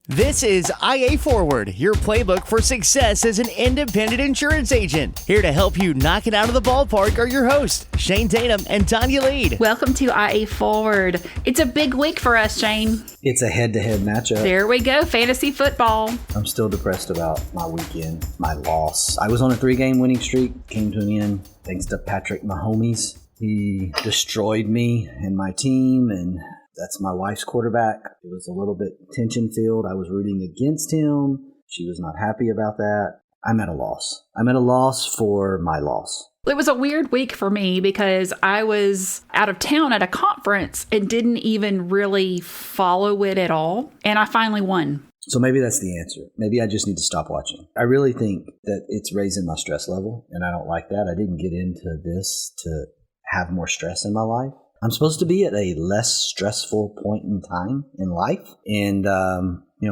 This is IA Forward, your playbook for success as an independent insurance agent. Here to help you knock it out of the ballpark are your hosts, Shane Tatum and Tonya Lead. Welcome to IA Forward. It's a big week for us, Shane. It's a head-to-head matchup. There we go, fantasy football. I'm still depressed about my weekend, my loss. I was on a 3-game winning streak, came to an end thanks to Patrick Mahomes. He destroyed me and my team, and that's my wife's quarterback. It was a little bit tension-filled. I was rooting against him. She was not happy about that. I'm at a loss. I'm at a loss for my loss. It was a weird week for me because I was out of town at a conference and didn't even really follow it at all. And I finally won. So maybe that's the answer. Maybe I just need to stop watching. I really think that it's raising my stress level, and I don't like that. I didn't get into this to have more stress in my life. I'm supposed to be at a less stressful point in time in life. And,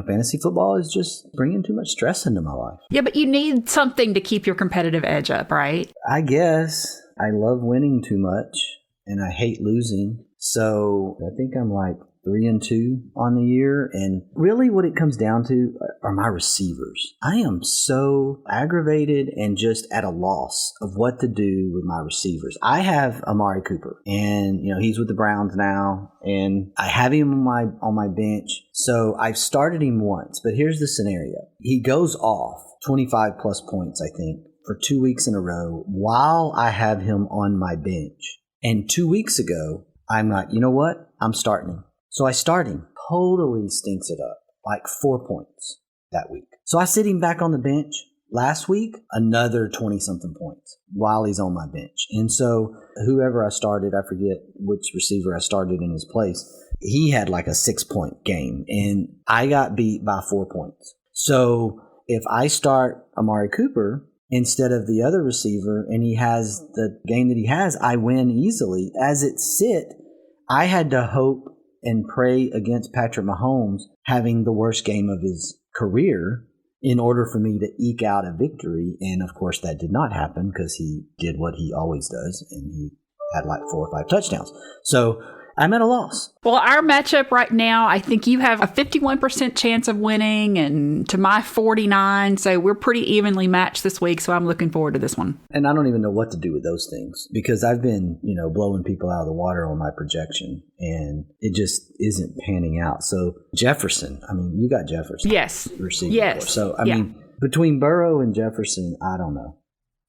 fantasy football is just bringing too much stress into my life. Yeah, but you need something to keep your competitive edge up, right? I guess. I love winning too much and I hate losing. So I think I'm like 3-2 on the year. And really what it comes down to are my receivers. I am so aggravated and just at a loss of what to do with my receivers. I have Amari Cooper, and he's with the Browns now, and I have him on my bench. So I've started him once, but here's the scenario. He goes off 25 plus points, I think, for 2 weeks in a row while I have him on my bench. And 2 weeks ago, I'm like, you know what? I'm starting him. So I start him. Totally stinks it up. Like 4 points that week. So I sit him back on the bench. Last week, another 20-something points while he's on my bench. And so whoever I started, I forget which receiver I started in his place, he had like a 6-point game. And I got beat by 4 points. So if I start Amari Cooper instead of the other receiver and he has the game that he has, I win easily. As it sit, I had to hope and pray against Patrick Mahomes having the worst game of his career in order for me to eke out a victory. And of course that did not happen because he did what he always does, and he had like 4 or 5 touchdowns. So I'm at a loss. Well, our matchup right now, I think you have a 51% chance of winning and to my 49. So we're pretty evenly matched this week. So I'm looking forward to this one. And I don't even know what to do with those things because I've been, blowing people out of the water on my projection, and it just isn't panning out. So Jefferson, you got Jefferson. Yes. Receiving yes. For. So, I mean, between Burrow and Jefferson, I don't know.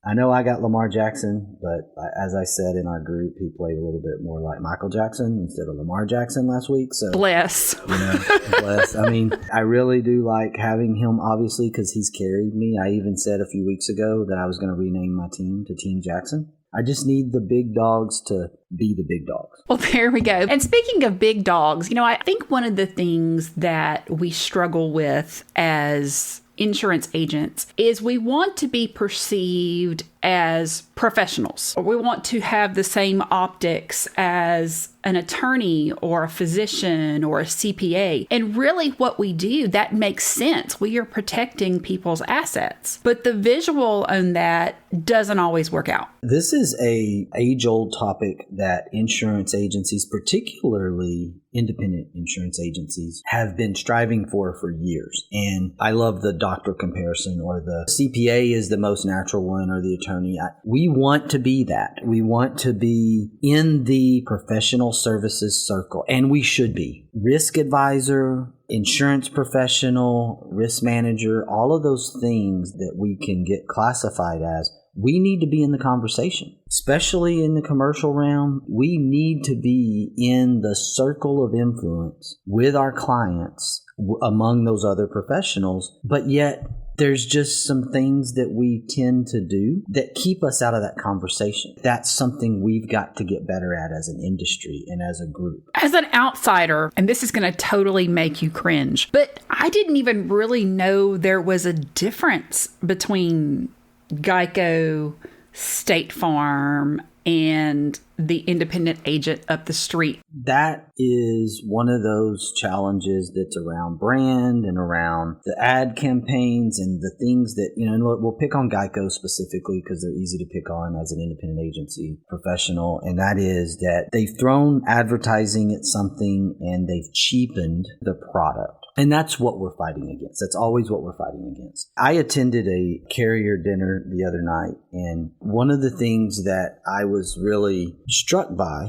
I know I got Lamar Jackson, but as I said in our group, he played a little bit more like Michael Jackson instead of Lamar Jackson last week. So bless. Bless. I really do like having him, obviously, because he's carried me. I even said a few weeks ago that I was going to rename my team to Team Jackson. I just need the big dogs to be the big dogs. Well, there we go. And speaking of big dogs, I think one of the things that we struggle with as insurance agents is we want to be perceived as professionals. We want to have the same optics as an attorney or a physician or a CPA. And really what we do, that makes sense. We are protecting people's assets. But the visual on that doesn't always work out. This is a age-old topic that insurance agencies, particularly independent insurance agencies, have been striving for years. And I love the doctor comparison, or the CPA is the most natural one, or the attorney. We want to be that. We want to be in the professional services circle, and we should be. Risk advisor, insurance professional, risk manager, all of those things that we can get classified as, we need to be in the conversation, especially in the commercial realm. We need to be in the circle of influence with our clients among those other professionals, but yet there's just some things that we tend to do that keep us out of that conversation. That's something we've got to get better at as an industry and as a group. As an outsider, and this is going to totally make you cringe, but I didn't even really know there was a difference between Geico, State Farm, and the independent agent up the street. That is one of those challenges that's around brand and around the ad campaigns and the things that, and we'll pick on Geico specifically because they're easy to pick on as an independent agency professional. And that is that they've thrown advertising at something and they've cheapened the product. And that's what we're fighting against. That's always what we're fighting against. I attended a carrier dinner the other night, and one of the things that I was really struck by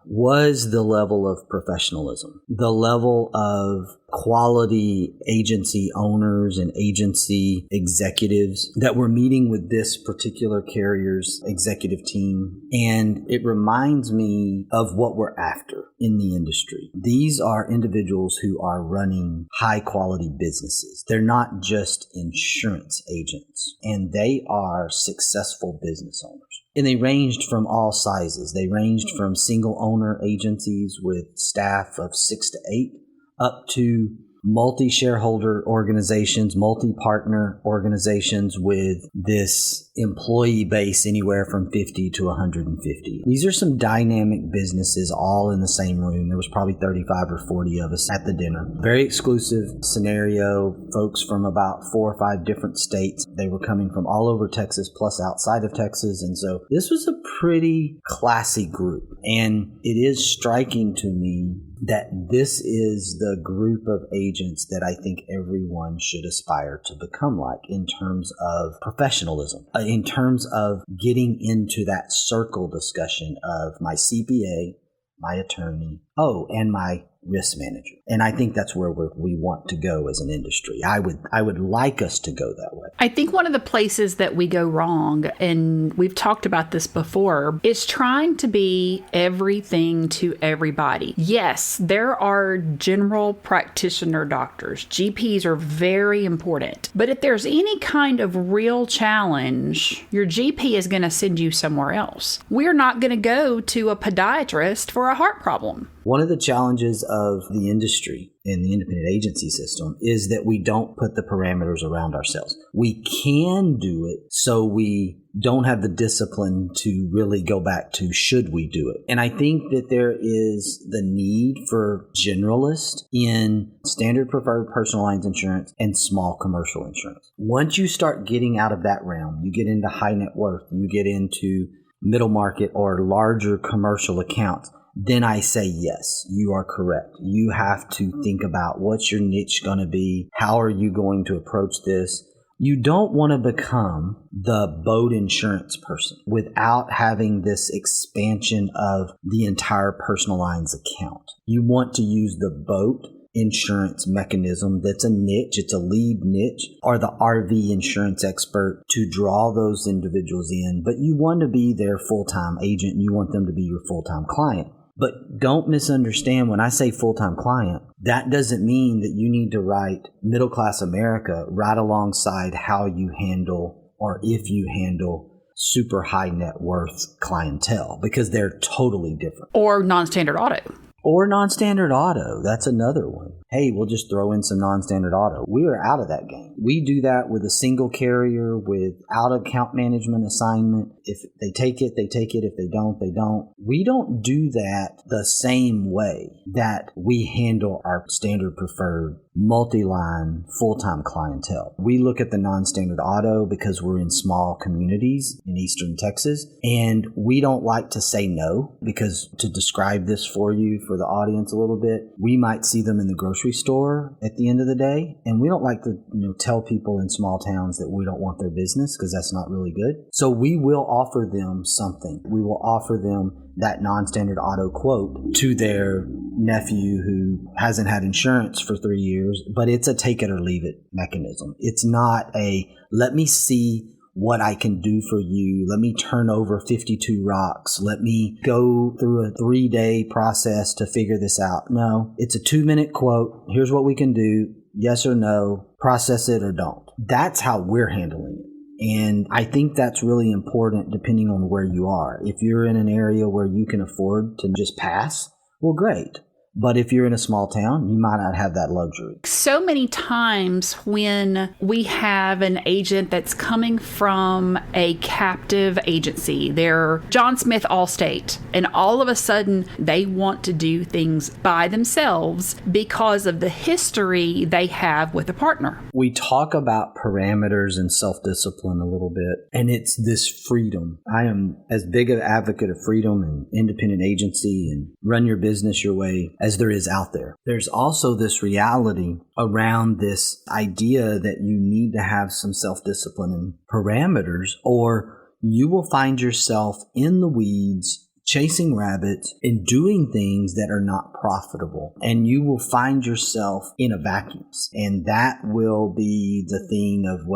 was the level of professionalism, the level of quality agency owners and agency executives that were meeting with this particular carrier's executive team. And it reminds me of what we're after in the industry. These are individuals who are running high quality businesses. They're not just insurance agents, and they are successful business owners. And they ranged from all sizes. They ranged from single owner agencies with staff of 6 to 8 up to multi-shareholder organizations, multi-partner organizations with this employee base anywhere from 50 to 150. These are some dynamic businesses all in the same room. There was probably 35 or 40 of us at the dinner. Very exclusive scenario. Folks from about 4 or 5 different states. They were coming from all over Texas plus outside of Texas. And so this was a pretty classy group. And it is striking to me that this is the group of agents that I think everyone should aspire to become like in terms of professionalism, in terms of getting into that circle discussion of my CPA, my attorney, and my risk manager. And I think that's where we want to go as an industry. I would like us to go that way. I think one of the places that we go wrong, and we've talked about this before, is trying to be everything to everybody. Yes, there are general practitioner doctors. GPs are very important. But if there's any kind of real challenge, your GP is going to send you somewhere else. We're not going to go to a podiatrist for a heart problem. One of the challenges of the industry and the independent agency system is that we don't put the parameters around ourselves. We can do it, so we don't have the discipline to really go back to should we do it. And I think that there is the need for generalists in standard preferred personal lines insurance and small commercial insurance. Once you start getting out of that realm, you get into high net worth, you get into middle market or larger commercial accounts, then I say, yes, you are correct. You have to think about what's your niche going to be? How are you going to approach this? You don't want to become the boat insurance person without having this expansion of the entire personal lines account. You want to use the boat insurance mechanism that's a niche, it's a lead niche, or the RV insurance expert to draw those individuals in. But you want to be their full-time agent and you want them to be your full-time client. But don't misunderstand, when I say full-time client, that doesn't mean that you need to write middle-class America right alongside how you handle or if you handle super high net worth clientele, because they're totally different. Or non-standard auto. Or non-standard auto. That's another one. Hey, we'll just throw in some non-standard auto. We are out of that game. We do that with a single carrier, without account management assignment. If they take it, they take it. If they don't, they don't. We don't do that the same way that we handle our standard preferred multi-line full-time clientele. We look at the non-standard auto because we're in small communities in Eastern Texas, and we don't like to say no, because to describe this for you, for the audience a little bit, we might see them in the grocery store at the end of the day, and we don't like to tell people in small towns that we don't want their business, because that's not really good. So we will offer them something. We will offer them that non-standard auto quote to their nephew who hasn't had insurance for 3 years, but it's a take it or leave it mechanism. It's not a let me see what I can do for you. Let me turn over 52 rocks. Let me go through a 3-day process to figure this out. No, it's a 2-minute quote. Here's what we can do. Yes or no. Process it or don't. That's how we're handling it. And I think that's really important depending on where you are. If you're in an area where you can afford to just pass, well, great. But if you're in a small town, you might not have that luxury. So many times when we have an agent that's coming from a captive agency, they're John Smith Allstate, and all of a sudden they want to do things by themselves because of the history they have with a partner. We talk about parameters and self-discipline a little bit, and it's this freedom. I am as big an advocate of freedom and independent agency and run your business your way as there is out there. There's also this reality around this idea that you need to have some self-discipline and parameters, or you will find yourself in the weeds chasing rabbits and doing things that are not profitable. And you will find yourself in a vacuum. And that will be the thing of,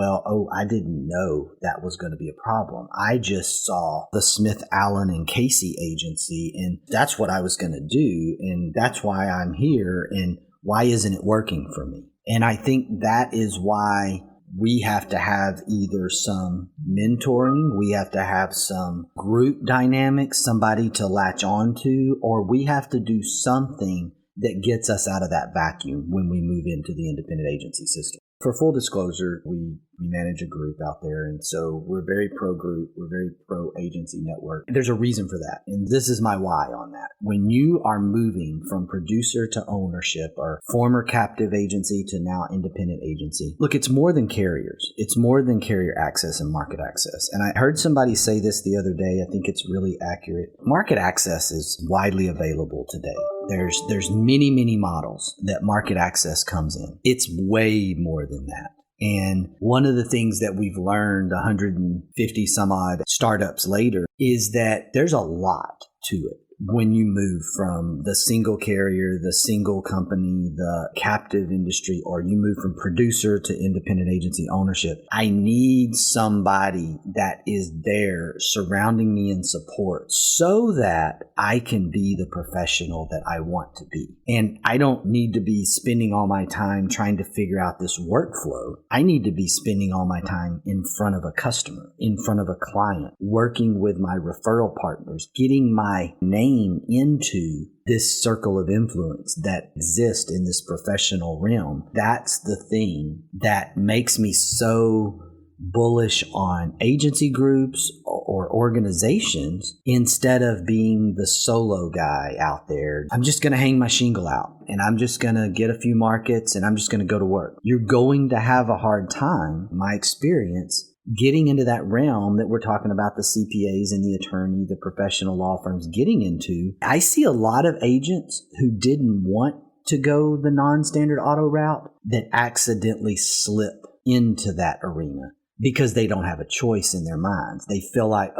I didn't know that was going to be a problem. I just saw the Smith, Allen, and Casey agency, and that's what I was going to do. And that's why I'm here. And why isn't it working for me? And I think that is why we have to have either some mentoring, we have to have some group dynamics, somebody to latch on to, or we have to do something that gets us out of that vacuum when we move into the independent agency system. For full disclosure, we manage a group out there, and so we're very pro-group, we're very pro-agency network. There's a reason for that, and this is my why on that. When you are moving from producer to ownership, or former captive agency to now independent agency, look, it's more than carriers. It's more than carrier access and market access. And I heard somebody say this the other day. I think it's really accurate. Market access is widely available today. There's many, many models that market access comes in. It's way more than that. And one of the things that we've learned 150 some odd startups later is that there's a lot to it. When you move from the single carrier, the single company, the captive industry, or you move from producer to independent agency ownership, I need somebody that is there surrounding me in support so that I can be the professional that I want to be. And I don't need to be spending all my time trying to figure out this workflow. I need to be spending all my time in front of a customer, in front of a client, working with my referral partners, getting my name into this circle of influence that exists in this professional realm. That's the thing that makes me so bullish on agency groups or organizations instead of being the solo guy out there. I'm just going to hang my shingle out and I'm just going to get a few markets and I'm just going to go to work. You're going to have a hard time, my experience, getting into that realm that we're talking about, the CPAs and the attorney, the professional law firms getting into. I see a lot of agents who didn't want to go the non-standard auto route that accidentally slip into that arena because they don't have a choice in their minds. They feel like,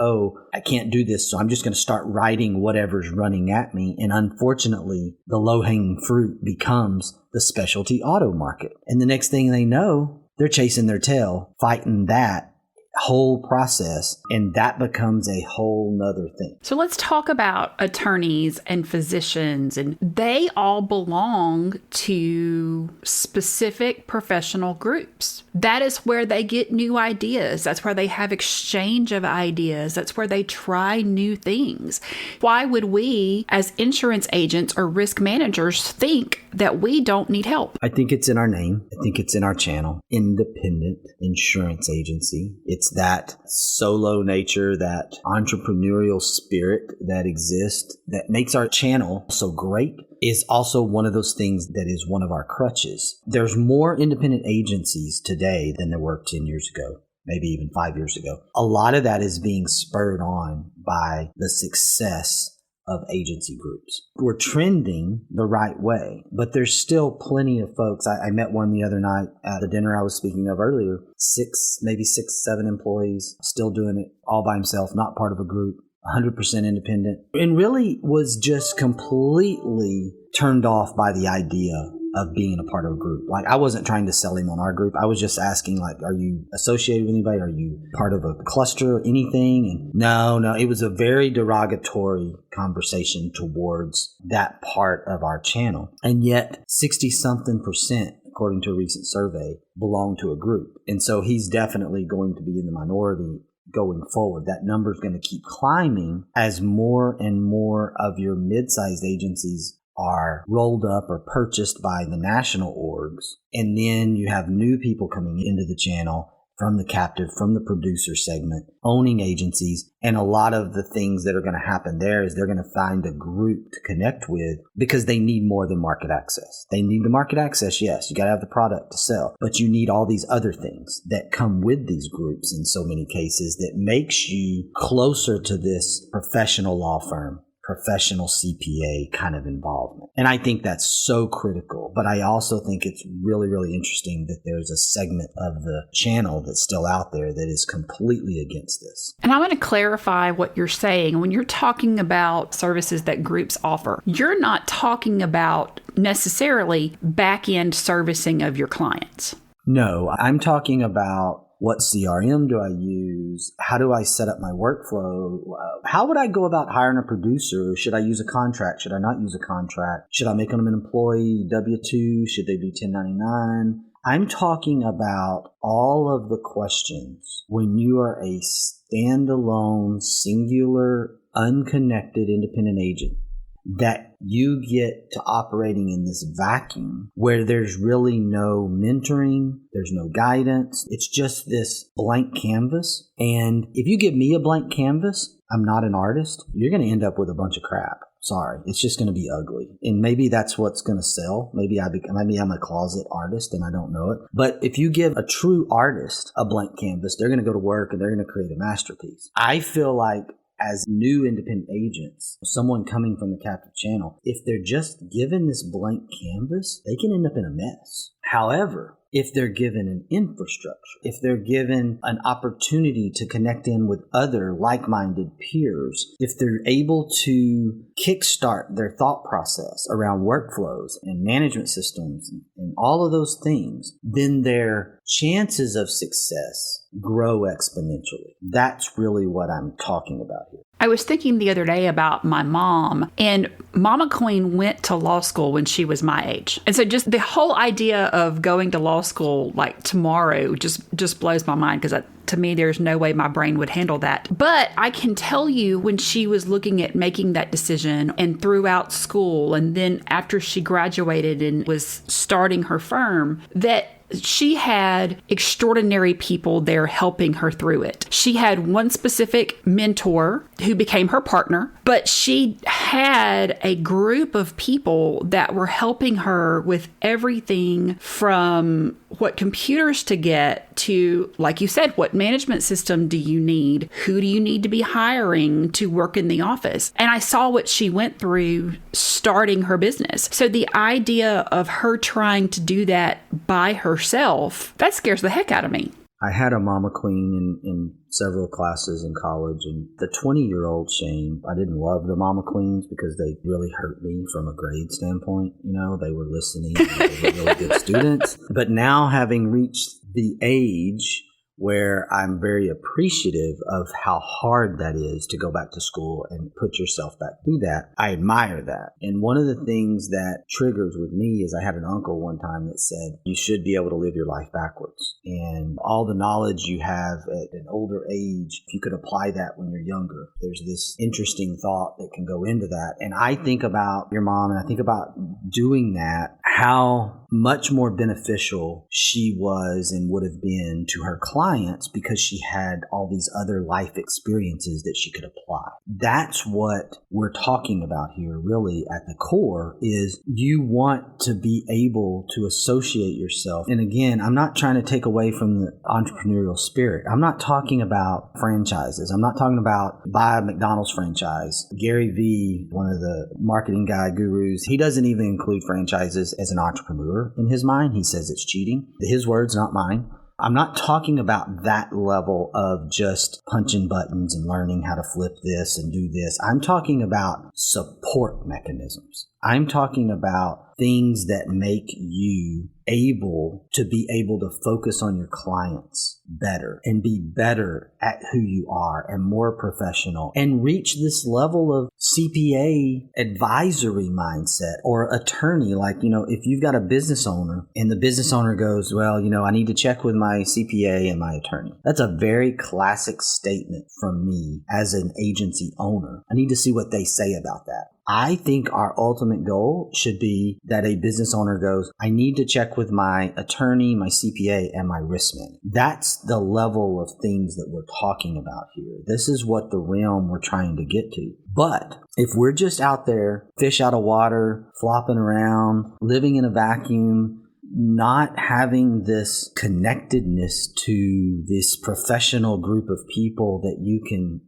I can't do this, so I'm just going to start writing whatever's running at me. And unfortunately, the low-hanging fruit becomes the specialty auto market. And the next thing they know, they're chasing their tail, fighting that whole process, and that becomes a whole nother thing. So let's talk about attorneys and physicians, and they all belong to specific professional groups. That is where they get new ideas. That's where they have exchange of ideas. That's where they try new things. Why would we, as insurance agents or risk managers, think that we don't need help? I think it's in our name. I think it's in our channel. Independent insurance agency. It's that solo nature, that entrepreneurial spirit that exists that makes our channel so great is also one of those things that is one of our crutches. There's more independent agencies today than there were 10 years ago, maybe even 5 years ago. A lot of that is being spurred on by the success of agency groups. We're trending the right way, but there's still plenty of folks. I met one the other night at the dinner I was speaking of earlier, 7 employees, still doing it all by himself, not part of a group, 100% independent, and really was just completely turned off by the idea of being a part of a group. Like, I wasn't trying to sell him on our group. I was just asking, like, are you associated with anybody? Are you part of a cluster or anything? And no, it was a very derogatory conversation towards that part of our channel. And yet 60-something%, according to a recent survey, belong to a group. And so he's definitely going to be in the minority going forward. That number is going to keep climbing as more and more of your mid-sized agencies are rolled up or purchased by the national orgs. And then you have new people coming into the channel from the captive, from the producer segment, owning agencies. And a lot of the things that are going to happen there is they're going to find a group to connect with because they need more than market access. They need the market access, yes. You got to have the product to sell, but you need all these other things that come with these groups in so many cases that makes you closer to this professional law firm, professional CPA kind of involvement. And I think that's so critical. But I also think it's really, really interesting that there's a segment of the channel that's still out there that is completely against this. And I want to clarify what you're saying. When you're talking about services that groups offer, you're not talking about necessarily back-end servicing of your clients. No, I'm talking about what CRM do I use? How do I set up my workflow? How would I go about hiring a producer? Should I use a contract? Should I not use a contract? Should I make them an employee, W-2? Should they be 1099? I'm talking about all of the questions when you are a standalone, singular, unconnected independent agent that you get to operating in this vacuum where there's really no mentoring, there's no guidance. It's just this blank canvas. And if you give me a blank canvas, I'm not an artist, you're going to end up with a bunch of crap. Sorry, it's just going to be ugly. And maybe that's what's going to sell. Maybe I'm a closet artist and I don't know it. But if you give a true artist a blank canvas, they're going to go to work and they're going to create a masterpiece. I feel like as new independent agents, someone coming from the captive channel, if they're just given this blank canvas, they can end up in a mess. However, if they're given an infrastructure, if they're given an opportunity to connect in with other like-minded peers, if they're able to kickstart their thought process around workflows and management systems and all of those things, then their chances of success grow exponentially. That's really what I'm talking about here. I was thinking the other day about my mom, and Mama Queen went to law school when she was my age. And so just the whole idea of going to law school like tomorrow just blows my mind, because to me, there's no way my brain would handle that. But I can tell you, when she was looking at making that decision and throughout school, and then after she graduated and was starting her firm, that she had extraordinary people there helping her through it. She had one specific mentor who became her partner, but she had a group of people that were helping her with everything from what computers to get to, like you said, what management system do you need? Who do you need to be hiring to work in the office? And I saw what she went through starting her business. So the idea of her trying to do that by herself, that scares the heck out of me. I had a Mama Queen in several classes in college, and the 20-year-old Shane, I didn't love the Mama Queens because they really hurt me from a grade standpoint. You know, they were listening, they were really good students. But now, having reached the age where I'm very appreciative of how hard that is to go back to school and put yourself back through that, I admire that. And one of the things that triggers with me is I had an uncle one time that said, you should be able to live your life backwards. And all the knowledge you have at an older age, if you could apply that when you're younger, there's this interesting thought that can go into that. And I think about your mom, and I think about doing that, how much more beneficial she was and would have been to her clients because she had all these other life experiences that she could apply. That's what we're talking about here, really, at the core, is you want to be able to associate yourself. And again, I'm not trying to take away from the entrepreneurial spirit. I'm not talking about franchises. I'm not talking about buy a McDonald's franchise. Gary Vee, one of the marketing guy gurus, he doesn't even include franchises as an entrepreneur in his mind. He says it's cheating. His words, not mine. I'm not talking about that level of just punching buttons and learning how to flip this and do this. I'm talking about support mechanisms. I'm talking about things that make you able to focus on your clients better and be better at who you are and more professional and reach this level of CPA advisory mindset or attorney. Like, if you've got a business owner and the business owner goes, well, I need to check with my CPA and my attorney. That's a very classic statement from me as an agency owner. I need to see what they say about that. I think our ultimate goal should be that a business owner goes, I need to check with my attorney, my CPA, and my risk man. That's the level of things that we're talking about here. This is what the realm we're trying to get to. But if we're just out there, fish out of water, flopping around, living in a vacuum, not having this connectedness to this professional group of people that you can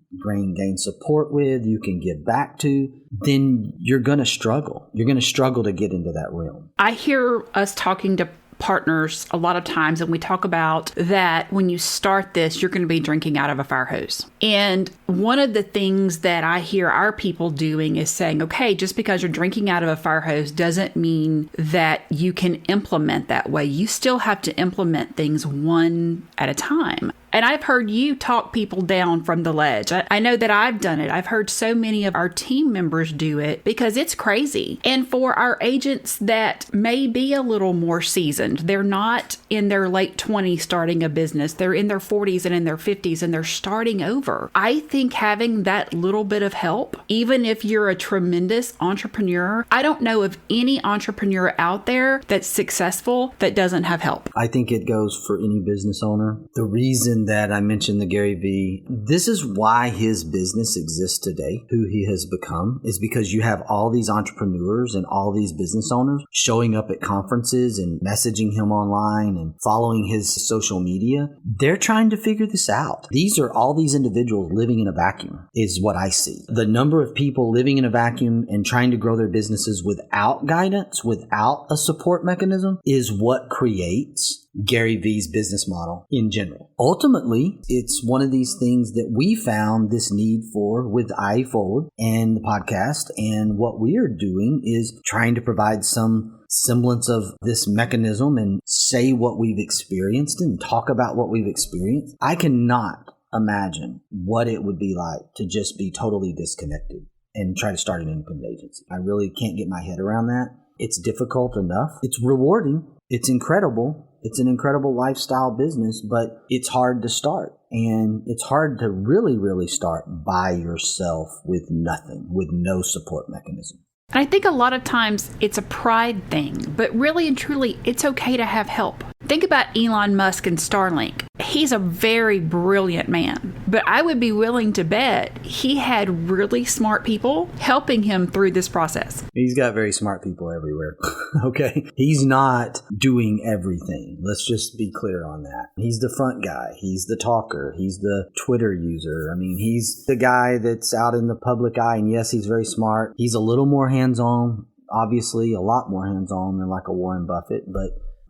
gain support with, you can give back to, then you're going to struggle. You're going to struggle to get into that realm. I hear us talking to partners a lot of times, and we talk about that when you start this, you're going to be drinking out of a fire hose. And one of the things that I hear our people doing is saying, okay, just because you're drinking out of a fire hose doesn't mean that you can implement that way. You still have to implement things one at a time. And I've heard you talk people down from the ledge. I know that I've done it. I've heard so many of our team members do it because it's crazy. And for our agents that may be a little more seasoned, they're not in their late 20s starting a business. They're in their 40s and in their 50s and they're starting over. I think having that little bit of help, even if you're a tremendous entrepreneur, I don't know of any entrepreneur out there that's successful that doesn't have help. I think it goes for any business owner. The reason that I mentioned the Gary Vee, this is why his business exists today, who he has become, is because you have all these entrepreneurs and all these business owners showing up at conferences and messaging him online and following his social media. They're trying to figure this out. These are all these individuals living in a vacuum is what I see. The number of people living in a vacuum and trying to grow their businesses without guidance, without a support mechanism is what creates Gary Vee's business model in general. Ultimately, it's one of these things that we found this need for with IA Forward and the podcast. And what we are doing is trying to provide some semblance of this mechanism and say what we've experienced and talk about what we've experienced. I cannot imagine what it would be like to just be totally disconnected and try to start an independent agency. I really can't get my head around that. It's difficult enough. It's rewarding. It's incredible. It's an incredible lifestyle business, but it's hard to start. And it's hard to really start by yourself with nothing, with no support mechanism. And I think a lot of times it's a pride thing, but really and truly, it's okay to have help. Think about Elon Musk and Starlink. He's a very brilliant man, but I would be willing to bet he had really smart people helping him through this process. He's got very smart people everywhere. Okay. He's not doing everything. Let's just be clear on that. He's the front guy. He's the talker. He's the Twitter user. I mean, he's the guy that's out in the public eye. And yes, he's very smart. He's a little more hands-on, obviously a lot more hands-on than like a Warren Buffett,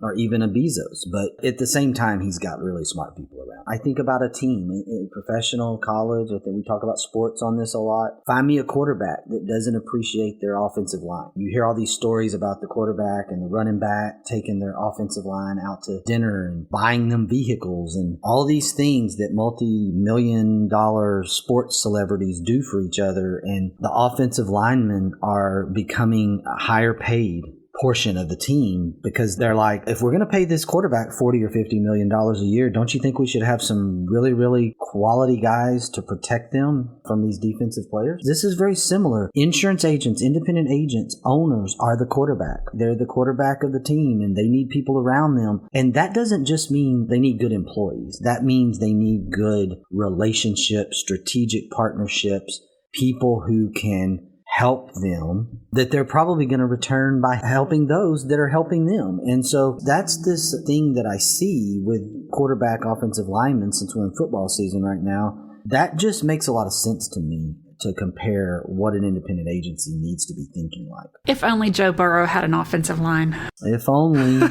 or even a Bezos. But at the same time, he's got really smart people around. I think about a team, in professional, college. I think we talk about sports on this a lot. Find me a quarterback that doesn't appreciate their offensive line. You hear all these stories about the quarterback and the running back taking their offensive line out to dinner and buying them vehicles and all these things that multi-million-dollar sports celebrities do for each other. And the offensive linemen are becoming higher paid portion of the team because they're like, if we're going to pay this quarterback $40 or $50 million a year, don't you think we should have some really quality guys to protect them from these defensive players? This is very similar. Insurance agents, independent agents, owners are the quarterback. They're the quarterback of the team and they need people around them. And that doesn't just mean they need good employees. That means they need good relationships, strategic partnerships, people who can help them, that they're probably going to return by helping those that are helping them. And so that's this thing that I see with quarterback offensive linemen, since we're in football season right now. That just makes a lot of sense to me to compare what an independent agency needs to be thinking like. If only Joe Burrow had an offensive line. If only.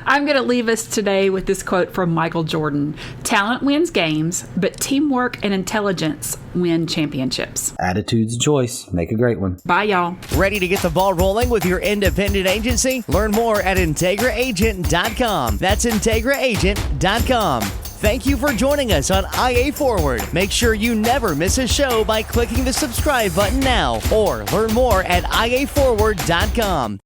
I'm going to leave us today with this quote from Michael Jordan. Talent wins games, but teamwork and intelligence win championships. Attitude's a choice. Make a great one. Bye, y'all. Ready to get the ball rolling with your independent agency? Learn more at IntegraAgent.com. That's IntegraAgent.com. Thank you for joining us on IA Forward. Make sure you never miss a show by clicking the subscribe button now or learn more at IAForward.com.